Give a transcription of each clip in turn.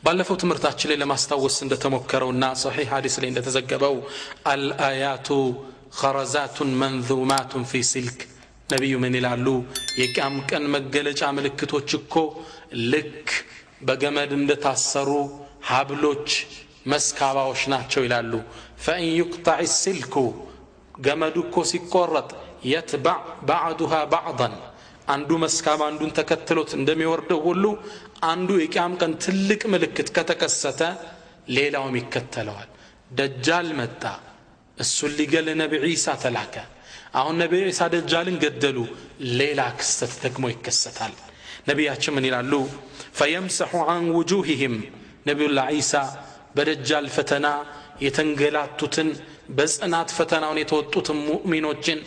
ባለፈው ትምህርታችን ላይ ለማስታወስ እንደተሞከረውና ሶሒህ ሐዲስ ላይ እንደተዘገበው አልአያቱ ኸረዛቱን መንዙማቱን ፊ ሲልክ ነብዩ ምን ይላሉ? የቂያም ቀን መገለጫ ምልክቶች እኮ ልክ በገመድ እንደታሰሩ ሀብሎች መስካባዎች ናቸው ይላሉ። ፈኢን ይቅጠዕ ሲልኩ ገመዱ እኮ ሲቆረጥ يتبع بعضها بعضا አንዱ መስካባ አንዱን ተከትሎት እንደሚወርደው ሁሉ አንዱ የቂያም ቀን ትልቅ ምልክት ከተከሰተ ሌላውም ይከተለዋል። ደጃል መጣ፣ እሱን ሊገል ነብይ ዒሳ ተላከ። አሁን ነብይ ዒሳ ደጃልን ገደሉ፣ ሌላ ክስተት ደግሞ ይከሰታል። ነብያችን ምን ይላሉ? فيمسح عن وجوههم ነብዩላህ ዒሳ በደጃል ፈተና የተንገላቱትን በጽናት ፈተናውን የተወጡትን ሙእሚኖችን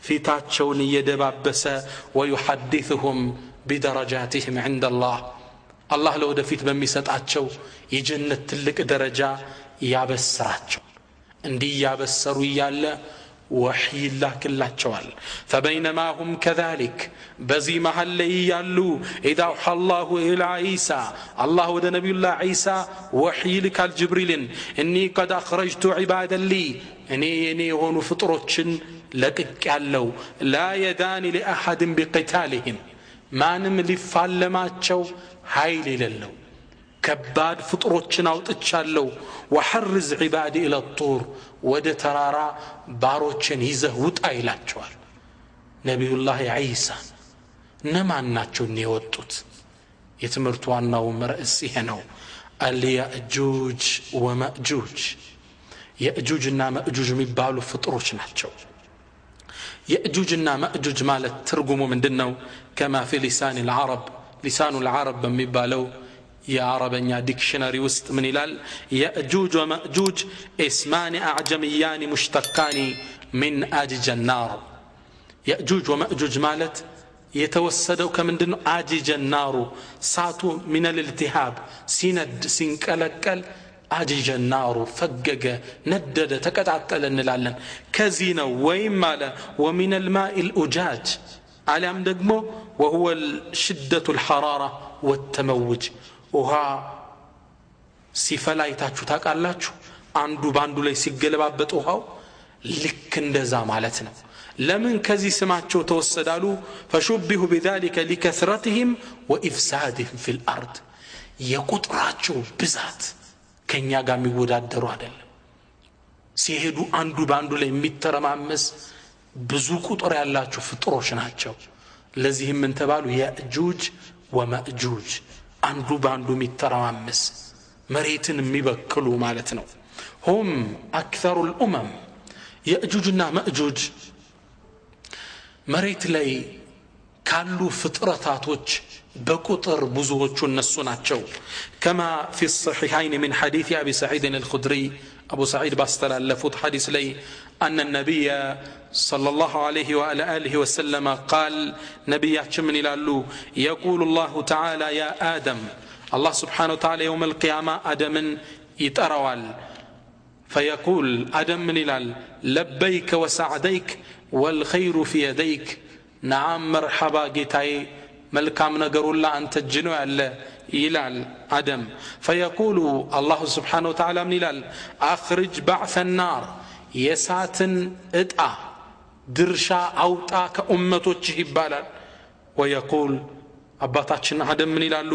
ፊታቸውን እየደባበሰ ويحدثهم بدرجاتهم عند الله الله ለወደፊት በሚሰጣቸው የጀነት ትልቅ ደረጃ ያበስራቸው። እንዲህ ያበሰሩ ይያለ ወህይ ላክላቸዋል። فبينما هم كذلك በዚህ መሃል ላይ ያሉ اذا اوحى الله الى عيسى الله ወደ ነብዩላህ ዒሳ ወህይ ልካል ጅብሪልን اني قد اخرجت عبادا لي እኔ የኔ የሆኑ ፍጥሮችን ለቅቅ ያለው لا يدان لاحد بقتالهم ማንም ሊፋለማቸው ኃይል የሌለው ከባድ ፍጥሮችን አውጥቻለሁ። وحرز عبادي الى الطور ወደ ተራራ ባሮችን ይዘህ ውጣ ይላቸዋል። ነብዩላህ ዒሳ እነማን ናቸው የወጡት? የትምህርቱ ዋናው ርዕስ ይሄ ነው። አልያእጁጅ ወማእጁጅ የእጁጅና ማእጁጅ የሚባሉ ፍጥሮች ናቸው። የእጁጅና ማእጁጅ ማለት ትርጉሙ ምንድነው? كما في لسان العرب لسان العرب በሚባለው የአረበኛ ዲክሽነሪ ውስጥ ምን ይላል? የእጁጅ ወማእጁጅ اسمان اعجميان مشتقان من اجج النار የእጁጅ ወማእጁጅ ማለት የተወሰደው ከምንድነው? አጂጀ النار ሳቱ من الالتهاب ሲነድ ሲንቀለቀል አጂጀ النار ፈገገ ነደደ ተቀጣጠለ እንላለን። ከዚህ ነው ወይም ማለ ومن الماء الأجاج አሊያም ደግሞ وهو شدة الحرارة والتموج ውሃ ሲፈላይታችሁ ታውቃላችሁ? አንዱ ባንዱ ላይ ሲገለባበጥ ውሃው ልክ እንደዛ ማለት ነው። ለምን ከዚህ ስማቸው ተወሰዳሉ? فشبه بذلك لكثرتهم وإفسادهم في الأرض የቁጥራቸው ብዛት ከኛ ጋር የሚወዳደሩ አይደለም። ሲሄዱ አንዱ ባንዱ ላይ የሚተረማመስ ብዙ ቁጥር ያላቸው ፍጥሮች ናቸው። ለዚህም ምን ተባሉ? የእጁጅ ወማእጁጅ አንዱ ባንዱ የሚተረማመስ መሬትን የሚበክሉ ማለት ነው። هم أكثر الأمم የእጁጅና ማእጁጅ መሬት ላይ ካሉ ፍጥረታቶች በቁጥር ብዙዎቹ እነሱ ናቸው። كما في الصحيحين من حديث أبي سعيد الخدري أبو سعيد باستلفت حديث لي أن النبي صلى الله عليه وعلى آله وسلم قال نبي من إلى يقول الله تعالى يا آدم الله سبحانه وتعالى يوم القيامة آدم يتأروال فيقول آدم من إلى لبيك وسعديك والخير في يديك نعم مرحبا جيتاي ملكام نقر الله أنت الجنو على ይላል አደም فيقول الله سبحانه وتعالى من ይላል أخرج بعث النار የሳትን እጣ ድርሻ አውጣ ከኡመቶችህ ይባላል። ويقول አባታችን አደም ምን ይላሉ?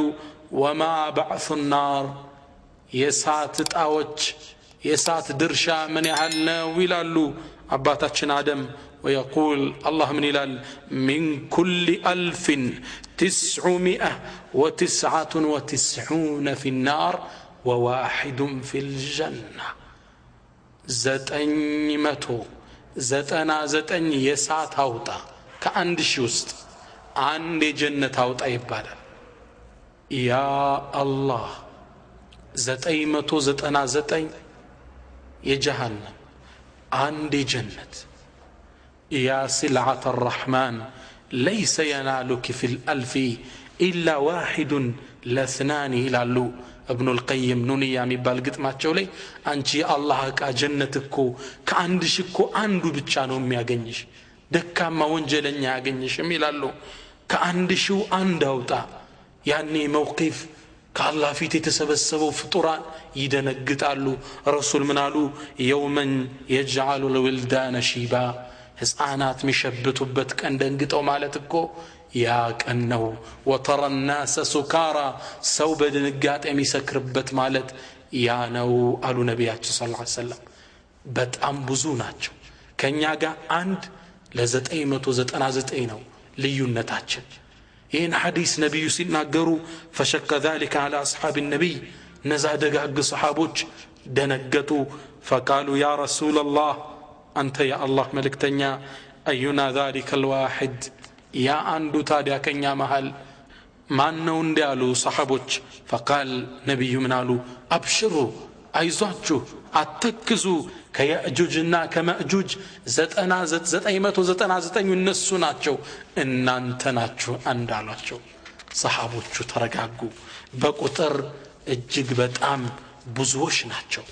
وما بعث النار የሳት እጣዎች የሳት ድርሻ ምን ያህል ነው ይላሉ አባታችን አደም። ويقول الله من ይላል من كل 1999 في النار وواحد في الجنة 999 የሳት አውጣ ከአንድ ሺህ ውስጥ አንድ የጀነት አውጣ ይባላል። ያ አላህ 999 የጀሃነም አንድ የጀነት يا سلعة الرحمن ليس ينالك في الألف إلا واحد لاثنان ይላሉ ابن القيم ኑንያ የሚባል ግጥማቸው ላይ አንቺ አላህ ጀነትኮ ከአንድ ሺህ እኮ አንዱ ብቻ ነው የሚያገኝሽ፣ ደካማ ወንጀለኛ ያገኝሽም ይላሉ። ከአንድ ሺህ አንድ አውጣ። ያኔ መውቂፍ ከአላህ ፊት የተሰበሰበው ፍጡራን ይደነግጣሉ ረሱል ምን አሉ የውመን የጅዓሉ ለውልዳነ ሺባ ሕፃናት የሚሸብቱበት ቀን ደንግጠው ማለት እኮ ያ ቀን ነው ወተረ الناس سكارى ሰው በድንጋጤ የሚሰክርበት ማለት ያ ነው አሉ ነቢያችን ሰለላሁ ዐለይሂ ወሰለም በጣም ብዙ ናቸው ከኛ ጋር አንድ ለ999 ነው ልዩነታችን ይህን ሐዲስ ነቢዩ ሲናገሩ فشك ذلك على أصحاب النبي ነዛ ደጋግ ሰሓቦች ደነገጡ فقالوا يا رسول الله أنت يا الله ملكتنيا أينا ذلك الواحد يا أندو تاديا كنيا محل ما نون ديالو صحابوش فقال نبي منالو أبشروا أيزوجو أتكزو كيأجوجنا كمأجوج زتنا ينسو ناتشو إن أنت ناتشو أندالاتشو صحابوشو ترقاقو بقطر الجيق بتأم بزوش ناتشو